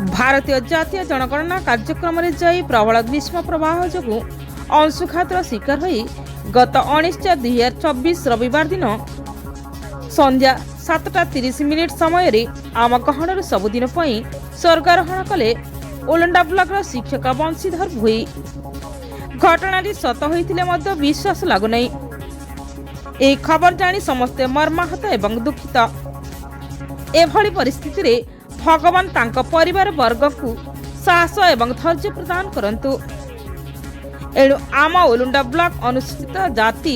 भारतीय जातीय जनगणना कार्यक्रम में जाई प्रबल ग्रीष्म प्रवाह जो अंशुघातर शिकार हो गत 19/2024 रविवार दिन संध्या 7:30 समय आम गहणर सबुदिन स्वर्गारोहण कले ओलंडा ब्लॉक शिक्षक बंशीधर भोई। घटना सत होते विश्वास लगुना। यह खबर जानी समस्ते मर्माहत एवं दुखित। एभली परिस्थिति रे भगवान तांको परिवार वर्ग को साहस एवं धैर्य प्रदान करंतु। एणु आम ओलुंडा ब्लॉक अनुसूचित जाति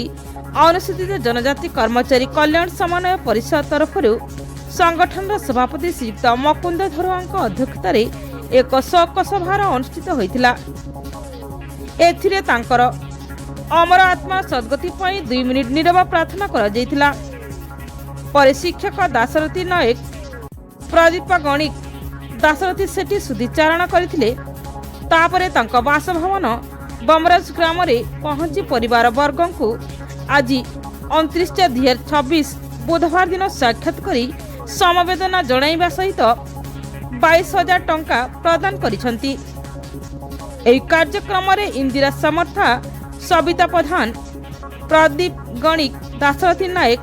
अनुसूचित जनजाति कर्मचारी कल्याण समन्वय परिषद तरफ संगठन सभापति श्रीयुक्त मकुंद धरुआ अध्यक्षतार एक शोक सभार अनुष्ठित होइतिला। एथिरे तांकर अमर आत्मा सद्गति पई 2 मिनिट नीरव प्रार्थना करा जायतिला। पर शिक्षक दाशरथी नायक प्रदीप गणिक दाशरथी सेठी सुधीचारण करथिले। तापरे तांको बासभवन बमराज ग्राम रे पहुंची परिवार वर्ग को आज 29/2026 बुधवार दिन साक्षात करी समवेदना जणाइबा सहित 22,000 टंका प्रदान करिसंती। एही कार्यक्रम रे इंदिरा समर्था, सविता प्रधान, प्रदीप गणिक, दाशरथी नायक,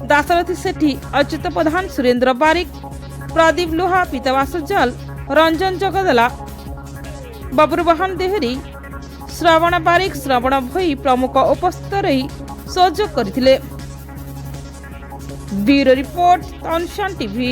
दाशरथी सेठी, अच्युत प्रधान, सुरेंद्र बारिक, प्रदीप लोहा, पीतावास जल, रंजन जगदला, बब्रुवाहन देहरी, श्रवण बारिक, श्रवण भोई प्रमुख उपस्थित रही सहयोग करथिले। ब्यूरो रिपोर्ट, तनशान टीवी।